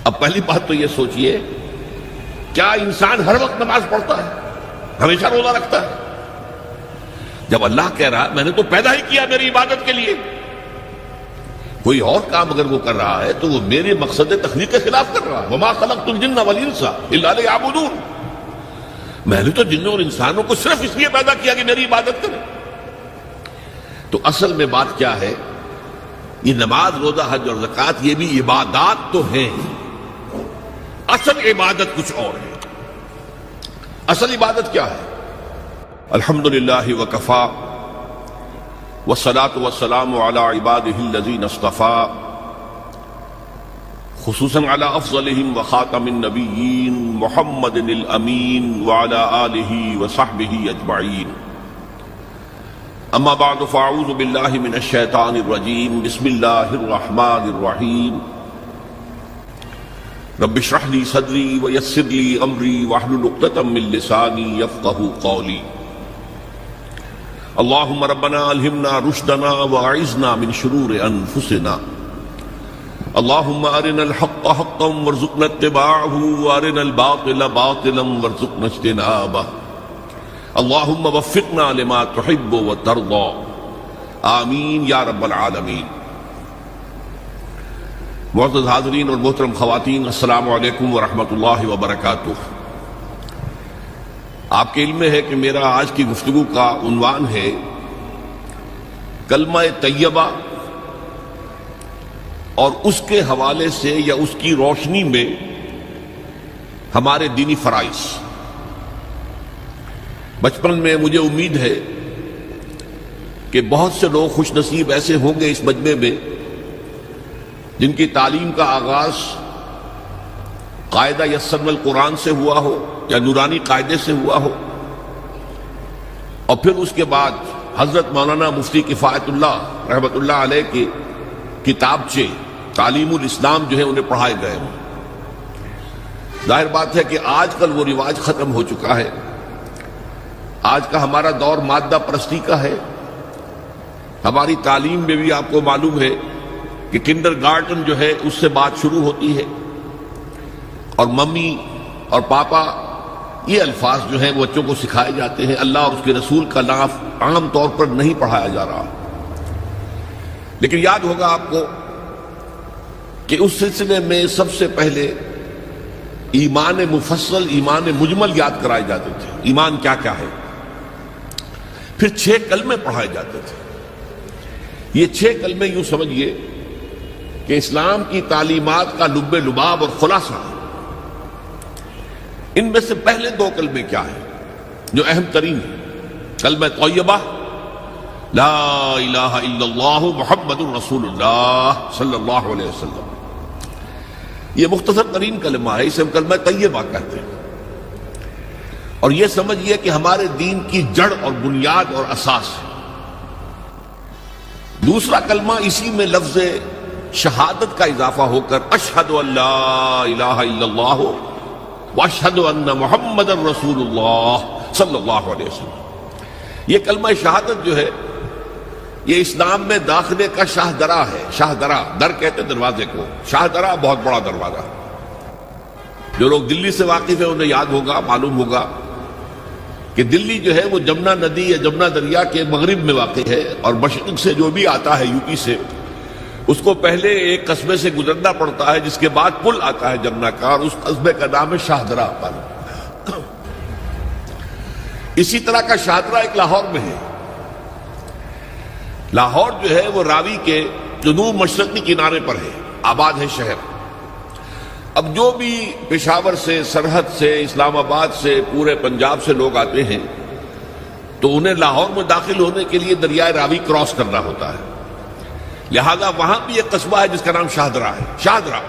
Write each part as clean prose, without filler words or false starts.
اب پہلی بات تو یہ سوچئے، کیا انسان ہر وقت نماز پڑھتا ہے، ہمیشہ روزہ رکھتا ہے؟ جب اللہ کہہ رہا میں نے تو پیدا ہی کیا میری عبادت کے لیے، کوئی اور کام اگر وہ کر رہا ہے تو وہ میرے مقصد تخلیق کے خلاف کر رہا ہے۔ وما خلقت الجن والانس الا لیعبدون، میں نے تو جنوں اور انسانوں کو صرف اس لیے پیدا کیا کہ میری عبادت کریں۔ تو اصل میں بات کیا ہے، یہ نماز، روزہ، حج اور زکوٰۃ یہ بھی عبادات تو ہیں، اصل عبادت کچھ اور ہے۔ اصل عبادت کیا ہے؟ الحمدللہ وکفا والصلاة والسلام علی عباده الذین اصطفى، خصوصاً علی افضلهم وخاتم النبیین محمد الامین وعلی آلہ وصحبہ اجمعین۔ اما بعد فاعوذ باللہ من الشیطان الرجیم، بسم اللہ الرحمن الرحیم۔ رب اشرح لی صدری ویسر لی امری واحلل عقدۃ من لسانی یفقہوا قولی۔ اللہم ربنا الہمنا رشدنا واعذنا من شرور انفسنا، اللہم ارنا الحق حقا وارزقنا اتباعہ وارنا الباطل باطلا وارزقنا اجتنابہ، اللہم وفقنا لما تحب وترضى، آمین یا رب العالمین۔ معزز حاضرین اور محترم خواتین، السلام علیکم ورحمۃ اللہ وبرکاتہ۔ آپ کے علم میں ہے کہ میرا آج کی گفتگو کا عنوان ہے کلمہ طیبہ، اور اس کے حوالے سے یا اس کی روشنی میں ہمارے دینی فرائض۔ بچپن میں مجھے امید ہے کہ بہت سے لوگ خوش نصیب ایسے ہوں گے اس مجمع میں جن کی تعلیم کا آغاز قاعدہ یسرنا القرآن سے ہوا ہو یا نورانی قاعدے سے ہوا ہو، اور پھر اس کے بعد حضرت مولانا مفتی کفایت اللہ رحمۃ اللہ علیہ کے کتابچے تعلیم الاسلام جو ہے انہیں پڑھائے گئے ہوں۔ ظاہر بات ہے کہ آج کل وہ رواج ختم ہو چکا ہے، آج کا ہمارا دور مادہ پرستی کا ہے۔ ہماری تعلیم میں بھی آپ کو معلوم ہے کہ کنڈر گارڈن جو ہے اس سے بات شروع ہوتی ہے، اور ممی اور پاپا یہ الفاظ جو ہیں وہ بچوں کو سکھائے جاتے ہیں، اللہ اور اس کے رسول کا نام عام طور پر نہیں پڑھایا جا رہا۔ لیکن یاد ہوگا آپ کو کہ اس سلسلے میں سب سے پہلے ایمان مفصل، ایمان مجمل یاد کرائے جاتے تھے، ایمان کیا کیا ہے، پھر 6 کلمے پڑھائے جاتے تھے۔ یہ 6 کلمے یوں سمجھیے کہ اسلام کی تعلیمات کا لب لباب اور خلاصہ ہے۔ ان میں سے پہلے 2 کلمے کیا ہیں جو اہم ترین ہیں؟ کلمہ طیبہ، لا الہ الا اللہ محمد الرسول اللہ صلی اللہ علیہ وسلم۔ یہ مختصر ترین کلمہ ہے، اسے ہم کلمہ طیبہ کہتے ہیں، اور یہ سمجھیے کہ ہمارے دین کی جڑ اور بنیاد اور اساس ہے۔ دوسرا کلمہ اسی میں لفظ شہادت کا اضافہ ہو کر اشہد ان لا الہ الا اللہ واشہد ان محمد الرسول اللہ صلی اللہ علیہ وسلم۔ یہ کلمہ شہادت جو ہے یہ اسلام میں داخلے کا شاہ درا ہے۔ شاہ درا، در کہتے ہیں دروازے کو، شاہ درا بہت بڑا دروازہ۔ جو لوگ دلی سے واقف ہیں انہیں یاد ہوگا، معلوم ہوگا کہ دلی جو ہے وہ جمنا ندی یا جمنا دریا کے مغرب میں واقع ہے، اور مشرق سے جو بھی آتا ہے یو پی سے، اس کو پہلے ایک قصبے سے گزرنا پڑتا ہے، جس کے بعد پل آتا ہے جمنا کا، اور اس قصبے کا نام ہے شاہ درا۔ اسی طرح کا شاہ درا ایک لاہور میں ہے۔ لاہور جو ہے وہ راوی کے جنوب مشرقی کنارے پر ہے، آباد ہے شہر۔ اب جو بھی پشاور سے، سرحد سے، اسلام آباد سے، پورے پنجاب سے لوگ آتے ہیں تو انہیں لاہور میں داخل ہونے کے لیے دریائے راوی کراس کرنا ہوتا ہے، لہذا وہاں بھی ایک قصبہ ہے جس کا نام شاہ درا ہے۔ شاہ درا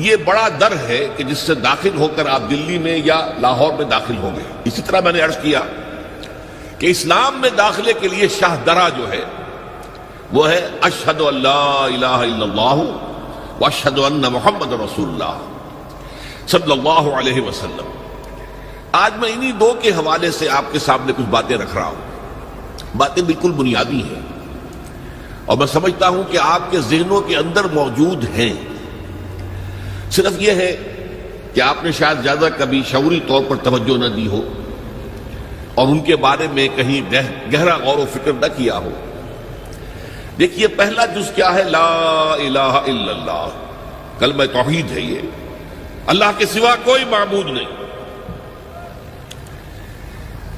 یہ بڑا در ہے کہ جس سے داخل ہو کر آپ دلی میں یا لاہور میں داخل ہوں گے۔ اسی طرح میں نے عرض کیا کہ اسلام میں داخلے کے لیے شاہ درا جو ہے وہ ہے اشہد ان لا الہ الا اللہ واشہد ان محمد رسول اللہ صلی اللہ علیہ وسلم۔ آج میں انہی 2 کے حوالے سے آپ کے سامنے کچھ باتیں رکھ رہا ہوں۔ باتیں بالکل بنیادی ہیں، اور میں سمجھتا ہوں کہ آپ کے ذہنوں کے اندر موجود ہیں، صرف یہ ہے کہ آپ نے شاید زیادہ کبھی شعوری طور پر توجہ نہ دی ہو اور ان کے بارے میں کہیں گہرا غور و فکر نہ کیا ہو. دیکھیے پہلا جز کیا ہے؟ لا الہ الا اللہ، کلمہ توحید ہے. یہ اللہ کے سوا کوئی معبود نہیں.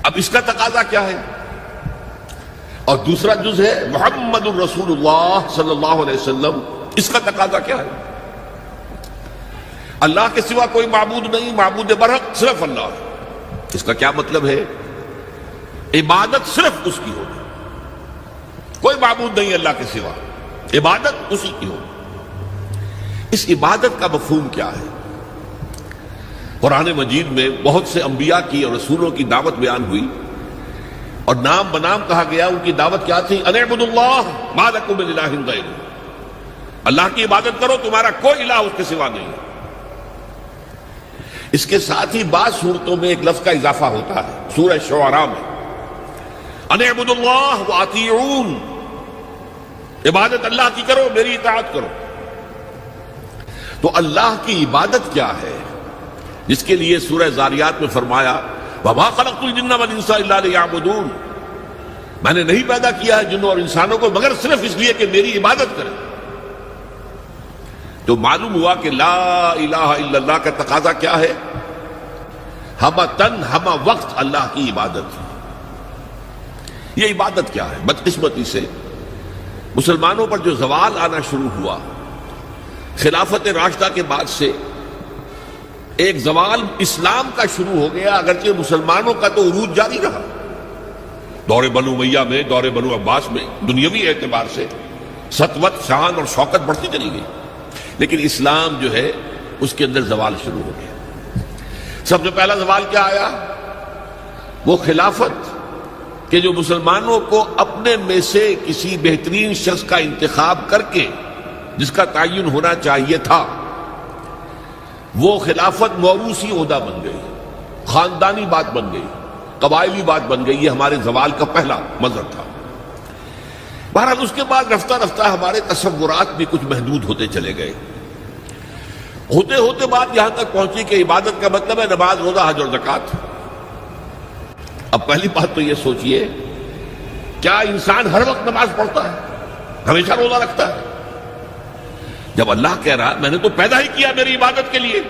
اب اس کا تقاضا کیا ہے؟ اور دوسرا جز ہے محمد الرسول اللہ صلی اللہ علیہ وسلم. اس کا تقاضا کیا ہے؟ اللہ کے سوا کوئی معبود نہیں، معبود برحق صرف اللہ. اس کا کیا مطلب ہے؟ عبادت صرف اس کی ہوگی، کوئی معبود نہیں اللہ کے سوا، عبادت اسی کی ہوگی. اس عبادت کا مفہوم کیا ہے؟ قرآن مجید میں بہت سے انبیاء کی اور رسولوں کی دعوت بیان ہوئی اور نام بنام کہا گیا. ان کی دعوت کیا تھی؟ ان اعبدوا اللہ ما لکم من الہ غیرہ، اللہ کی عبادت کرو، تمہارا کوئی الہ اس کے سوا نہیں ہے. اس کے ساتھ ہی بعض صورتوں میں ایک لفظ کا اضافہ ہوتا ہے. سورہ شعراء میں ان اعبدوا اللہ واطیعون، عبادت اللہ کی کرو، میری اطاعت کرو. تو اللہ کی عبادت کیا ہے جس کے لیے سورہ زاریات میں فرمایا وَمَا خَلَقْتُ الْجِنَّ وَالْإِنسَ إِلَّا لِيَعْبُدُونَ، میں نے نہیں پیدا کیا ہے جنوں اور انسانوں کو مگر صرف اس لیے کہ میری عبادت کریں. تو معلوم ہوا کہ لا الہ الا اللہ کا تقاضا کیا ہے؟ ہمہ تن ہمہ وقت اللہ کی عبادت. یہ عبادت کیا ہے؟ بدقسمتی سے مسلمانوں پر جو زوال آنا شروع ہوا خلافت راشدہ کے بعد سے، ایک زوال اسلام کا شروع ہو گیا، اگرچہ مسلمانوں کا تو عروج جاری رہا. دور بنو امیہ میں، دور بنو عباس میں دنیاوی اعتبار سے سطوت، شان اور شوکت بڑھتی چلی گئی، لیکن اسلام جو ہے اس کے اندر زوال شروع ہو گیا. سب سے پہلا زوال کیا آیا؟ وہ خلافت کہ جو مسلمانوں کو اپنے میں سے کسی بہترین شخص کا انتخاب کر کے جس کا تعین ہونا چاہیے تھا، وہ خلافت موروثی عہدہ بن گئی، خاندانی بات بن گئی، قبائلی بات بن گئی. یہ ہمارے زوال کا پہلا منظر تھا. بہرحال اس کے بعد رفتہ رفتہ ہمارے تصورات بھی کچھ محدود ہوتے چلے گئے. ہوتے ہوتے بات یہاں تک پہنچی کہ عبادت کا مطلب ہے نماز، روزہ، حج اور زکوٰۃ. اب پہلی بات تو یہ سوچئے، کیا انسان ہر وقت نماز پڑھتا ہے، ہمیشہ روزہ رکھتا ہے؟ جب اللہ کہہ رہا میں نے تو پیدا ہی کیا میری عبادت کے لیے،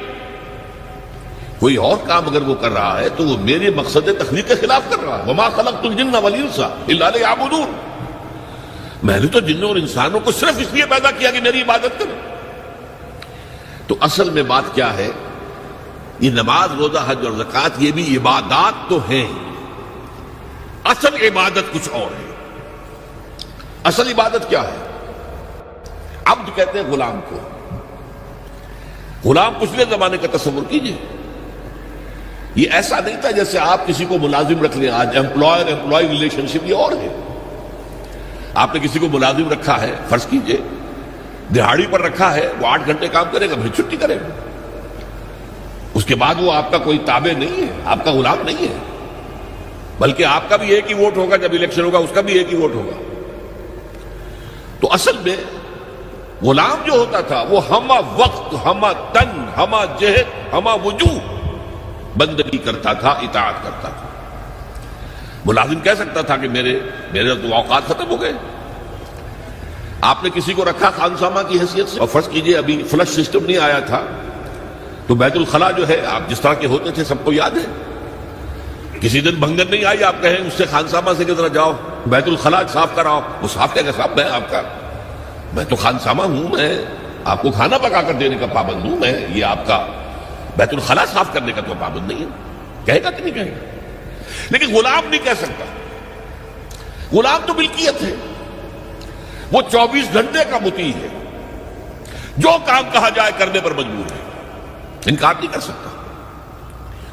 کوئی اور کام اگر وہ کر رہا ہے تو وہ میرے مقصد تخلیق کے خلاف کر رہا ہے. وَمَا خَلَقْتُ الْجِنَّ وَالْإِنسَ إِلَّا لِيَعْبُدُونَ، میں نے تو جنوں اور انسانوں کو صرف اس لیے پیدا کیا کہ میری عبادت کریں. تو اصل میں بات کیا ہے؟ یہ نماز، روزہ، حج اور زکوٰۃ یہ بھی عبادات تو ہیں، اصل عبادت کچھ اور ہے. اصل عبادت کیا ہے؟ عبد کہتے ہیں غلام کو. غلام پچھلے زمانے کا تصور کیجئے، یہ ایسا نہیں تھا جیسے آپ کسی کو ملازم رکھ لیں. آج امپلائر امپلائی ریلیشن شپ یہ اور ہے. آپ نے کسی کو ملازم رکھا ہے، فرض کیجئے دہاڑی پر رکھا ہے، وہ 8 گھنٹے کام کرے گا پھر چھٹی کرے گا. اس کے بعد وہ آپ کا کوئی تابع نہیں ہے، آپ کا غلام نہیں ہے، بلکہ آپ کا بھی ایک ہی ووٹ ہوگا. جب الیکشن ہوگا اس کا بھی ایک ہی ووٹ ہوگا. تو اصل میں غلام جو ہوتا تھا وہ ہمہ وقت، ہمہ تن، ہمہ جہد، ہمہ وجوہ بندگی کرتا تھا، اطاعت کرتا تھا. ملازم کہہ سکتا تھا کہ میرے تو اوقات ختم ہو گئے. آپ نے کسی کو رکھا خانسامہ کی حیثیت سے، اور فرض کیجئے ابھی فلش سسٹم نہیں آیا تھا تو بیت الخلاء جو ہے آپ جس طرح کے ہوتے تھے سب کو یاد ہے. کسی دن بھنگن نہیں آئی، آپ کہیں اس سے خانسامہ سے کہ ذرا جاؤ بیت الخلاء صاف کراؤ، وہ صاف کہے گا صاحب میں تو خانسامہ ہوں، میں آپ کو کھانا پکا کر دینے کا پابند ہوں، میں یہ آپ کا بیت الخلاء صاف کرنے کا تو پابند نہیں ہے. کہے گا کہ نہیں کہے گا؟ لیکن غلام نہیں کہہ سکتا. غلام تو ملکیت ہے، وہ 24 گھنٹے کا مطیع ہے، جو کام کہا جائے کرنے پر مجبور ہے، انکار نہیں کر سکتا.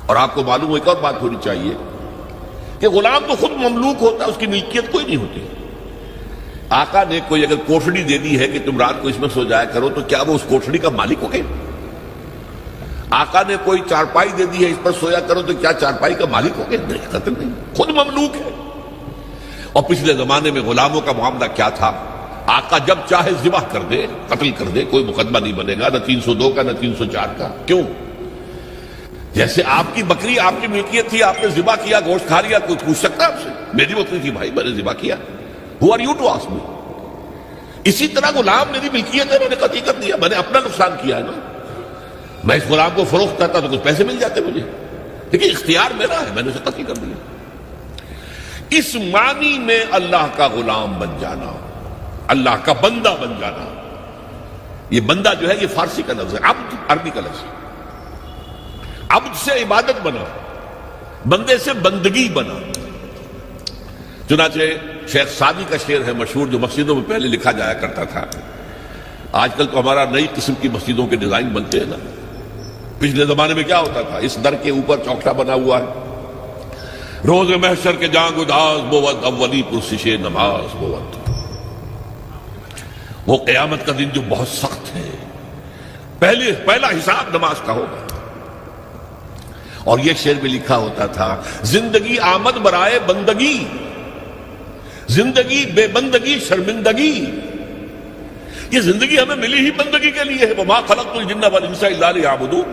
اور آپ کو معلوم ایک اور بات ہونی چاہیے کہ غلام تو خود مملوک ہوتا ہے، اس کی ملکیت کوئی نہیں ہوتی. آقا نے کوئی اگر کوٹھڑی دے دی ہے کہ تم رات کو اس میں سو جایا کرو تو کیا وہ اس کوٹھڑی کا مالک ہو گئے؟ آقا نے کوئی چارپائی دے دی ہے اس پر سویا کرو تو کیا چارپائی کا مالک ہو گئے؟ نہیں، قطعاً نہیں، خود مملوک ہے. اور پچھلے زمانے میں غلاموں کا معاملہ کیا تھا؟ آقا جب چاہے ذبح کر دے، قتل کر دے، کوئی مقدمہ نہیں بنے گا، نہ 302 کا نہ 304 کا۔ کیوں؟ جیسے آپ کی بکری آپ کی ملکیت تھی، آپ نے ذبح کیا، گوشت کھا لیا، کوئی پوچھ سکتا آپ سے؟ میری بکری تھی بھائی، میں نے ذبح کیا، Who are you to ask me؟ اسی طرح غلام میری ملکیت ہے، میں نے قتل کر دیا، میں نے اپنا نقصان کیا ہے نا۔ میں اس غلام کو فروخت کرتا تو کچھ پیسے مل جاتے مجھے، لیکن اختیار میرا ہے، میں نے اسے قتل کر دیا۔ اس معنی میں اللہ کا غلام بن جانا، اللہ کا بندہ بن جانا۔ یہ بندہ جو ہے یہ فارسی کا لفظ ہے، عبد عربی کا لفظ ہے۔ عبد سے عبادت بنا، بندے سے بندگی بنا۔ چنانچہ شیخ سعدی کا شعر ہے مشہور، جو مسجدوں میں پہلے لکھا جایا کرتا تھا۔ آج کل تو ہمارا نئی قسم کی مسجدوں کے ڈیزائن بنتے ہیں نا، پچھلے زمانے میں کیا ہوتا تھا؟ اس در کے اوپر چوکٹا بنا ہوا ہے، روز محشر کے جان گداز بود، اولی پرسش نماز بود۔ وہ قیامت کا دن جو بہت سخت ہے، پہلا حساب نماز کا ہوگا۔ اور یہ شعر میں لکھا ہوتا تھا، زندگی آمد برائے بندگی، زندگی بے بندگی شرمندگی۔ یہ زندگی ہمیں ملی ہی بندگی کے لیے ہے، وما خلقت الجن والانس الا لیعبدون۔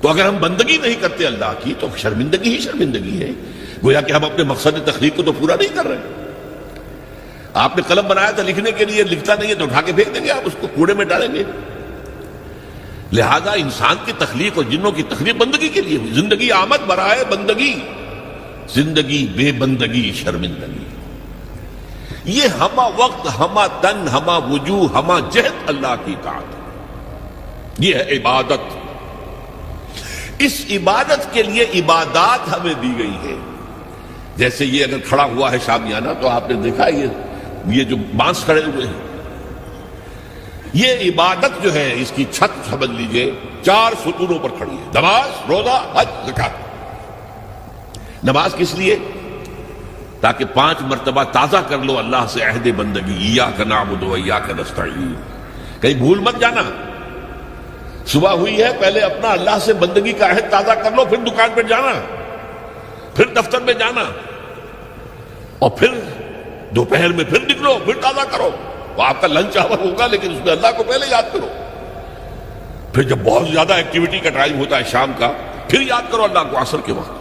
تو اگر ہم بندگی نہیں کرتے اللہ کی تو شرمندگی ہی شرمندگی ہے، گویا کہ ہم اپنے مقصد تخلیق کو تو پورا نہیں کر رہے۔ آپ نے قلم بنایا تھا لکھنے کے لیے، لکھتا نہیں ہے تو اٹھا کے پھینک دیں گے، آپ اس کو کوڑے میں ڈالیں گے۔ لہذا انسان کی تخلیق اور جنوں کی تخلیق بندگی کے لیے ہوئی۔ زندگی آمد برائے بندگی، زندگی بے بندگی شرمندگی۔ یہ ہمہ وقت، ہمہ تن، ہمہ وجوہ، ہمہ جہد اللہ کی اطاعت، یہ ہے عبادت۔ اس عبادت کے لیے عبادات ہمیں دی گئی ہے۔ جیسے یہ اگر کھڑا ہوا ہے شامیانہ تو آپ نے دیکھا یہ جو بانس کھڑے ہوئے ہیں، یہ عبادت جو ہے اس کی چھت سمجھ لیجئے 4 ستونوں پر کھڑی ہے، نماز، روزہ، حج، زکات۔ نماز کس لیے؟ تاکہ 5 مرتبہ تازہ کر لو اللہ سے عہد بندگی، ایاک نعبد و ایاک نستعین۔ کہیں بھول مت جانا، صبح ہوئی ہے پہلے اپنا اللہ سے بندگی کا عہد تازہ کر لو، پھر دکان پہ جانا، پھر دفتر میں جانا، اور پھر دوپہر میں پھر نکلو، پھر تازہ کرو۔ وہ آپ کا لنچ آور ہوگا لیکن اس میں اللہ کو پہلے یاد کرو۔ پھر جب بہت زیادہ ایکٹیویٹی کا ٹائم ہوتا ہے شام کا، پھر یاد کرو اللہ کو عصر کے وقت،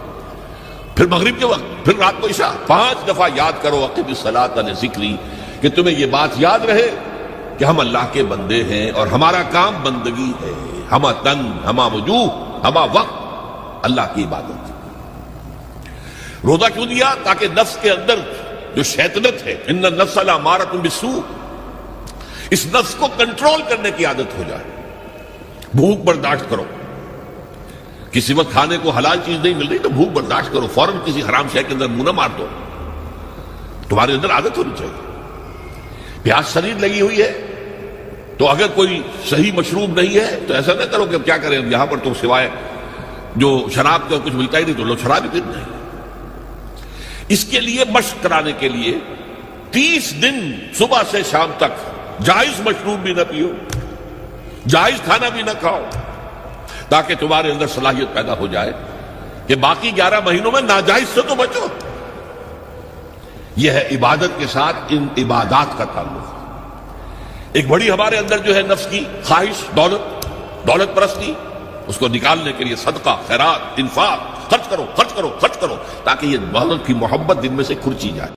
پھر مغرب کے وقت، پھر رات کو عشاء۔ 5 دفعہ یاد کرو اقم الصلاۃ عن ذکری، کہ تمہیں یہ بات یاد رہے کہ ہم اللہ کے بندے ہیں اور ہمارا کام بندگی ہے، ہمہ تن، ہمہ وجوہ، ہمہ وقت اللہ کی عبادت۔ روزہ کیوں دیا؟ تاکہ نفس کے اندر جو شیطنت ہے، ان النفس لامارۃ بالسوء، اس نفس کو کنٹرول کرنے کی عادت ہو جائے۔ بھوک برداشت کرو، کسی وقت کھانے کو حلال چیز نہیں مل رہی تو بھوک برداشت کرو، فوراً کسی حرام شے کے اندر منہ نہ مار دو، تمہارے اندر عادت ہونی چاہیے۔ پیاس شدید لگی ہوئی ہے تو اگر کوئی صحیح مشروب نہیں ہے تو ایسا نہ کرو کہ کیا کریں، یہاں پر تو سوائے جو شراب کا کچھ ملتا ہی نہیں تو لو شراب ہی پینا ہے۔ اس کے لیے مشق کرانے کے لیے 30 دن صبح سے شام تک جائز مشروب بھی نہ پیو، جائز کھانا بھی نہ کھاؤ، تاکہ تمہارے اندر صلاحیت پیدا ہو جائے کہ باقی 11 مہینوں میں ناجائز سے تو بچو۔ یہ ہے عبادت کے ساتھ ان عبادات کا تعلق۔ ایک بڑی ہمارے اندر جو ہے نفس کی خواہش، دولت پرستی، اس کو نکالنے کے لیے صدقہ، خیرات، انفاق، خرچ کرو، تاکہ یہ دولت کی محبت دن میں سے کھرچی جائے۔